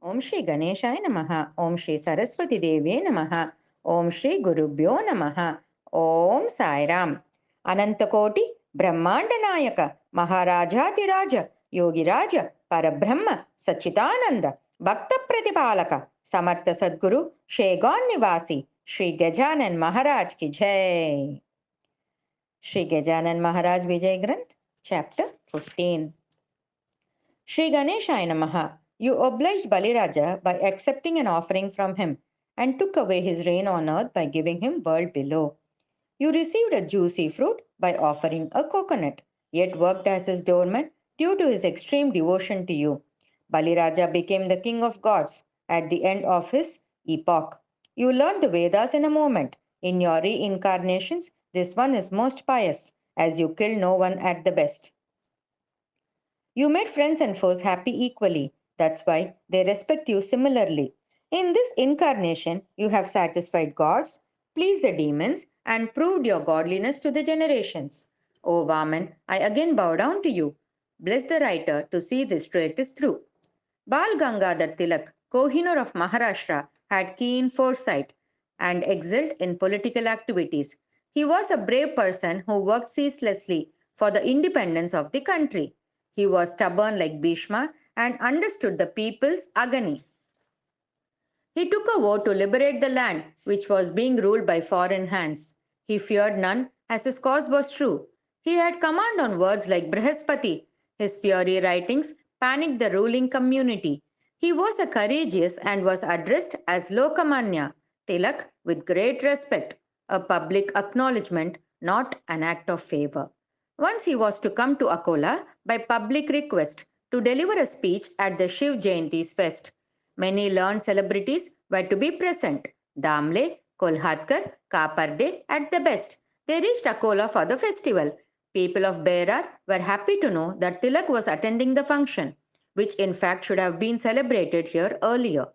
ఓం శ్రీ గణేశాయ నమః. ఓం శ్రీ సరస్వతి దేవే నమః. ఓం శ్రీ గురుభ్యో నమః. ఓం సాయిరామ్. అనంతకోటి బ్రహ్మాండ నాయక మహారాజాతిరాజ యోగిరాజ పరబ్రహ్మ సచ్చిదానంద భక్త ప్రతిపాలక సమర్థ సద్గురు షేగాన్ నివాసి శ్రీ గజానన్ మహారాజ్ కి జై. Shri Gajanan Maharaj Vijay Granth chapter 15. Sri Ganeshaya Namaha. You obliged Baliraja by accepting an offering from him and took away his reign on earth by giving him world below. You received a juicy fruit by offering a coconut, yet worked as his doorman due to his extreme devotion to you. Baliraja became the king of gods at the end of his epoch. You learned the Vedas in a moment. In your reincarnations, this one is most pious, as you killed no one at the best. You made friends and foes happy equally. That's why they respect you similarly. In this incarnation, you have satisfied gods, pleased the demons, and proved your godliness to the generations. O Vaman, I again bow down to you. Bless the writer to see this trait is true. Bal Gangadhar Tilak, Kohinoor of Maharashtra, had keen foresight and excelled in political activities. He was a brave person who worked ceaselessly for the independence of the country. He was stubborn like Bhishma and understood the people's agony. He took a vow to liberate the land which was being ruled by foreign hands. He feared none, as his cause was true. He had command on words like Brihaspati. His fiery writings panicked the ruling community. He was a courageous and was addressed as Lokamanya, Tilak, with great respect, a public acknowledgement, not an act of favor. Once he was to come to Akola by public request to deliver a speech at the Shiv Jayanti's fest. Many learned celebrities were to be present. Damle, Kolhatkar, Kaparde at the best. They reached Akola for the festival. People of Berar were happy to know that Tilak was attending the function, which in fact should have been celebrated here earlier.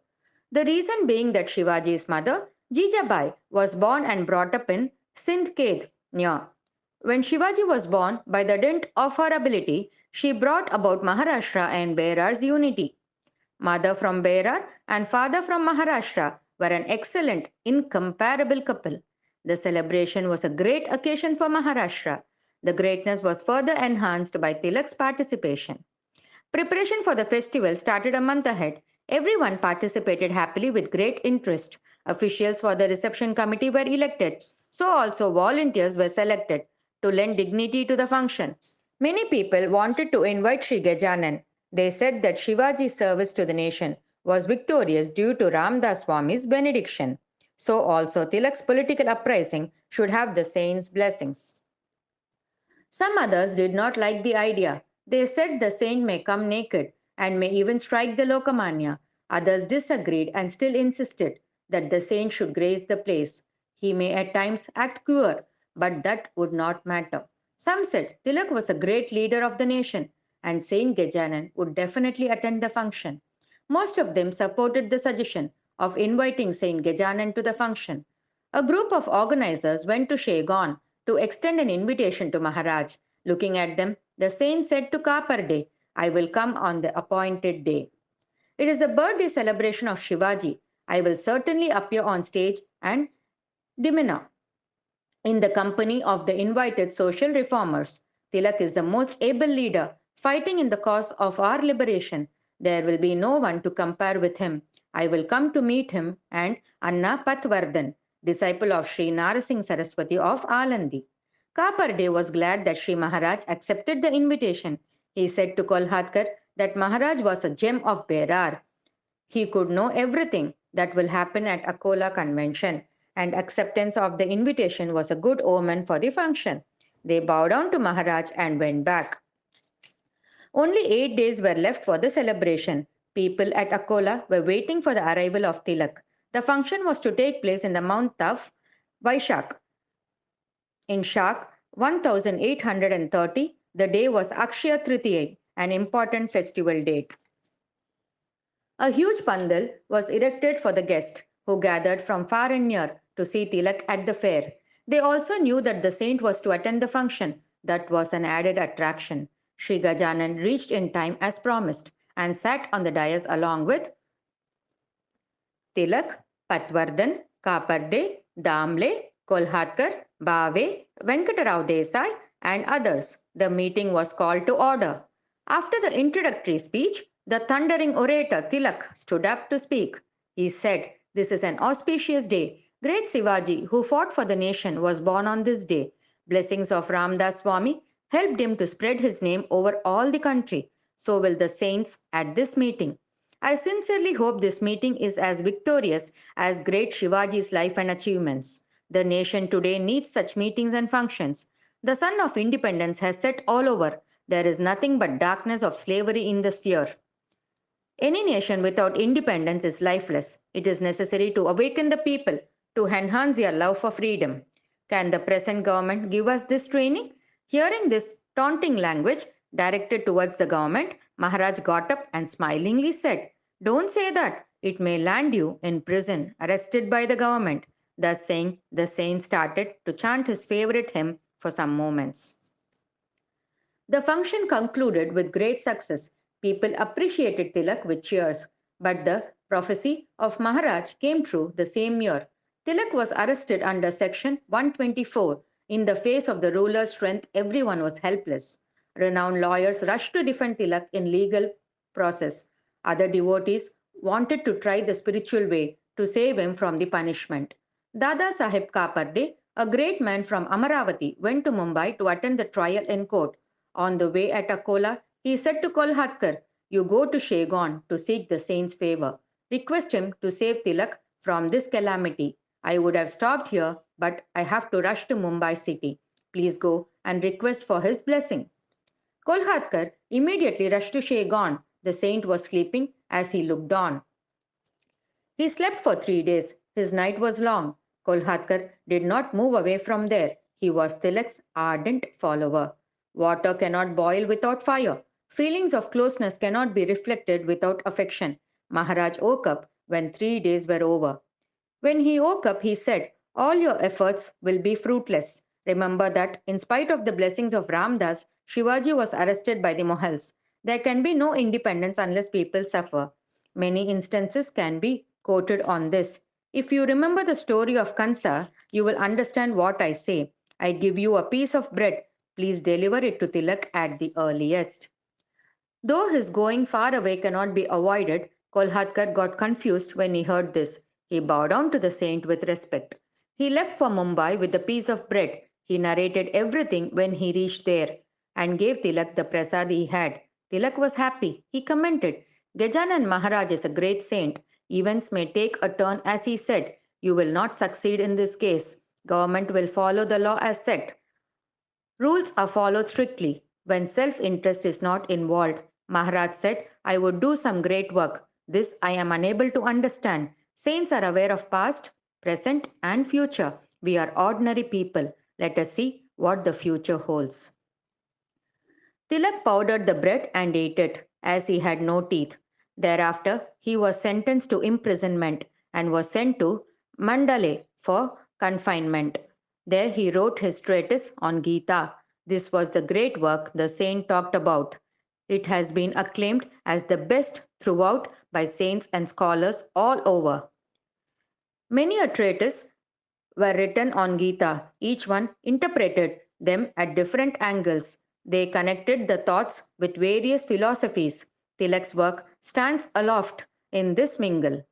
The reason being that Shivaji's mother, Jijabai, was born and brought up in Sindhkhed, near. When Shivaji was born, by the dint of her ability, she brought about Maharashtra and Berar's unity. Mother from Berar and father from Maharashtra were an excellent, incomparable couple. The celebration was a great occasion for Maharashtra. The greatness was further enhanced by Tilak's participation. Preparation for the festival started a month ahead. Everyone participated happily with great interest. Officials for the reception committee were elected. So also volunteers were selected to lend dignity to the function. Many people wanted to invite Sri Gajanan. They said that Shivaji's service to the nation was victorious due to Ramdas Swami's benediction. So also Tilak's political uprising should have the saint's blessings. Some others did not like the idea. They said the saint may come naked and may even strike the Lokamanya. Others disagreed and still insisted that the saint should grace the place. He may at times act queer, but that would not matter. Some said Tilak was a great leader of the nation and Saint Gajanan would definitely attend the function. Most of them supported the suggestion of inviting Saint Gajanan to the function. A group of organizers went to Shegon to extend an invitation to Maharaj. Looking at them, the saint said to Kaparde, I will come on the appointed day. It is the birthday celebration of Shivaji. I will certainly appear on stage and demeanor in the company of the invited social reformers. Tilak is the most able leader fighting in the cause of our liberation. There will be no one to compare with him. I will come to meet him and Anna Patvardhan, disciple of Sri Narasingh Saraswati of Alandi. Kaparde was glad that Sri Maharaj accepted the invitation. He said to Kolhatkar that Maharaj was a gem of Berar. He could know everything that will happen at Akola convention, and acceptance of the invitation was a good omen for the function. They bowed down to Maharaj and went back. Only 8 days were left for the celebration. People at Akola were waiting for the arrival of Tilak. The function was to take place in the month of Vaishak. In Shak 1830, the day was Akshaya Tritiya, an important festival date. A huge pandal was erected for the guests who gathered from far and near to see Tilak at the fair. They also knew that the saint was to attend the function. That was an added attraction. Sri Gajanan reached in time as promised and sat on the dais along with Tilak, Patwardhan, Kaparde, Damle, Kolhatkar, Bave, Venkatarao Desai, and others. The meeting was called to order. After the introductory speech, the thundering orator Tilak stood up to speak. He said, "This is an auspicious day. Great Sivaji, who fought for the nation, was born on this day. Blessings of Ramdas Swami helped him to spread his name over all the country. So will the saints at this meeting. I sincerely hope this meeting is as victorious as great Shivaji's life and achievements. The nation today needs such meetings and functions. The sun of independence has set all over. There is nothing but darkness of slavery in the sphere. Any nation without independence is lifeless. It is necessary to awaken the people to enhance their love for freedom. Can the present government give us this training?" Hearing this taunting language directed towards the government, Maharaj got up and smilingly said, "Don't say that. It may land you in prison, arrested by the government." Thus saying, the saint started to chant his favorite hymn for some moments. The function concluded with great success. People appreciated Tilak with cheers. But the prophecy of Maharaj came true the same year. Tilak was arrested under Section 124. In the face of the ruler's strength, everyone was helpless. Renowned lawyers rushed to defend Tilak in legal process. Other devotees wanted to try the spiritual way to save him from the punishment. Dada Saheb Kaparde, a great man from Amaravati, went to Mumbai to attend the trial in court. On the way at Akola, he said to Kolhatkar, "You go to Shegon to seek the saint's favor. Request him to save Tilak from this calamity. I would have stopped here, but I have to rush to Mumbai city. Please go and request for his blessing." Kolhatkar immediately rushed to Shegon. The saint was sleeping as he looked on. He slept for 3 days. His night was long. Kolhatkar did not move away from there. He was Tilak's ardent follower. Water cannot boil without fire. Feelings of closeness cannot be reflected without affection. Maharaj woke up when 3 days were over. When he woke up, he said, "All your efforts will be fruitless. Remember that, in spite of the blessings of Ramdas, Shivaji was arrested by the Mohals. There can be no independence unless people suffer. Many instances can be quoted on this. If you remember the story of Kansa, you will understand what I say. I give you a piece of bread. Please deliver it to Tilak at the earliest." Though his going far away cannot be avoided, Kolhatkar got confused when he heard this. He bowed down to the saint with respect. He left for Mumbai with a piece of bread. He narrated everything when he reached there and gave Tilak the prasad he had. Tilak was happy. He commented, "Gajanan Maharaj is a great saint. Events may take a turn as he said. You will not succeed in this case. Government will follow the law as set. Rules are followed strictly when self interest is not involved." Maharaj said, "I would do some great work. This I am unable to understand. Saints are aware of past, present, and future. We are ordinary people. Let us see what the future holds." Tilak powdered the bread and ate it, as he had no teeth. Thereafter, he was sentenced to imprisonment and was sent to Mandalay for confinement. There he wrote his treatise on Gita. This was the great work the saint talked about. It has been acclaimed as the best throughout by saints and scholars all over. Many a treatise were written on Gita. Each one interpreted them at different angles. They connected the thoughts with various philosophies. Tilak's work stands aloft in this mingle.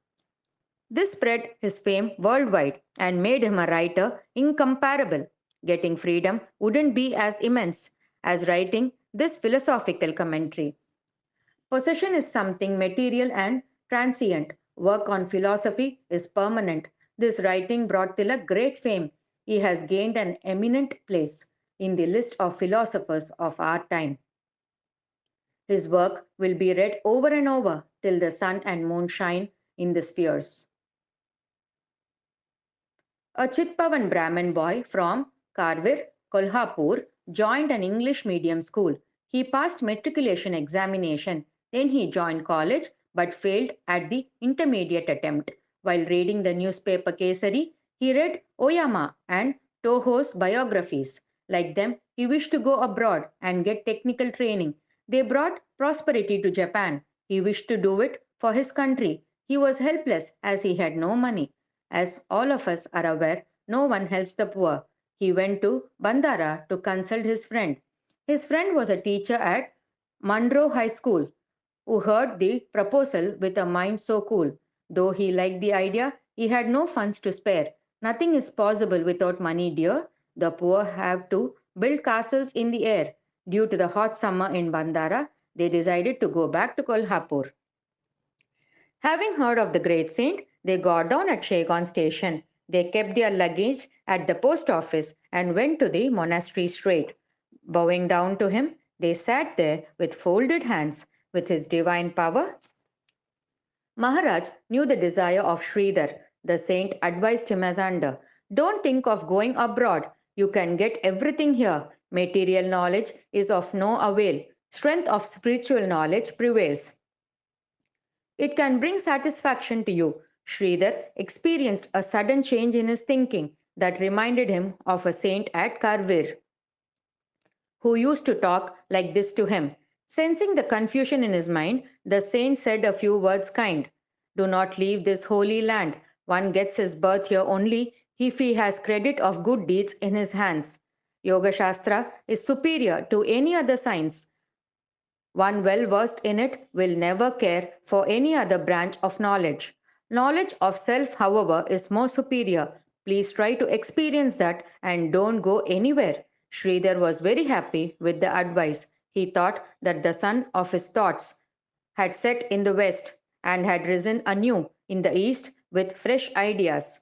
This spread his fame worldwide and made him a writer incomparable. Getting freedom wouldn't be as immense as writing this philosophical commentary. Possession is something material and transient. Work on philosophy is permanent. This writing brought Tilak great fame. He has gained an eminent place in the list of philosophers of our time. His work will be read over and over till the sun and moon shine in the spheres. A Chitpavan Brahmin boy from Karvir, Kolhapur, joined an English medium school. He passed matriculation examination. Then he joined college but failed at the intermediate attempt. While reading the newspaper Kesari, he read Oyama and Toho's biographies. Like them, he wished to go abroad and get technical training. They brought prosperity to Japan. He wished to do it for his country. He was helpless as he had no money. As all of us are aware, no one helps the poor. He went to Bandara to consult his friend. His friend was a teacher at Monroe High School who heard the proposal with a mind so cool. Though he liked the idea, he had no funds to spare. Nothing is possible without money, dear. The poor have to build castles in the air. Due to the hot summer in Bandara, they decided to go back to Kolhapur. Having heard of the great saint, they got down at Shegon station. They kept their luggage at the post office and went to the monastery straight. Bowing down to him, they sat there with folded hands. With his divine power, Maharaj knew the desire of Sridhar. The saint advised him as under: don't think of going abroad. You can get everything here. Material knowledge is of no avail. Strength of spiritual knowledge prevails. It can bring satisfaction to you. Sridhar experienced a sudden change in his thinking that reminded him of a saint at Karvir who used to talk like this to him. Sensing the confusion in his mind, the saint said a few words kind. Do not leave this holy land. One gets his birth here only if he has credit of good deeds in his hands. Yoga Shastra is superior to any other science. One well versed in it will never care for any other branch of knowledge. Knowledge of self, however, is more superior. Please try to experience that and don't go anywhere. Sridhar was very happy with the advice. He thought that the sun of his thoughts had set in the west and had risen anew in the east with fresh ideas.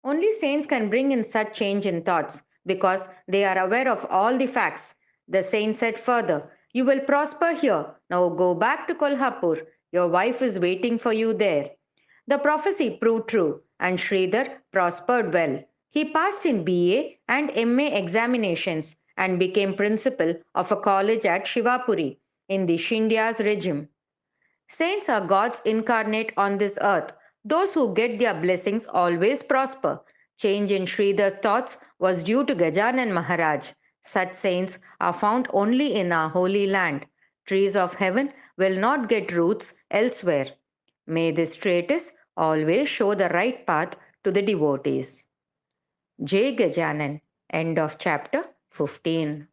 Only saints can bring in such change in thoughts because they are aware of all the facts. The saint said further, you will prosper here. Now go back to Kolhapur. Your wife is waiting for you there. The prophecy proved true, and Sridhar prospered well. He passed in BA and MA examinations and became principal of a college at Shivapuri in the Scindia's regime. Saints are gods incarnate on this earth. Those who get their blessings always prosper. Change in Sridhar's thoughts was due to Gajanan Maharaj. Such saints are found only in our holy land. Trees of heaven will not get roots elsewhere. May this treatise always show the right path to the devotees. Jai Gajanan. End of chapter 15.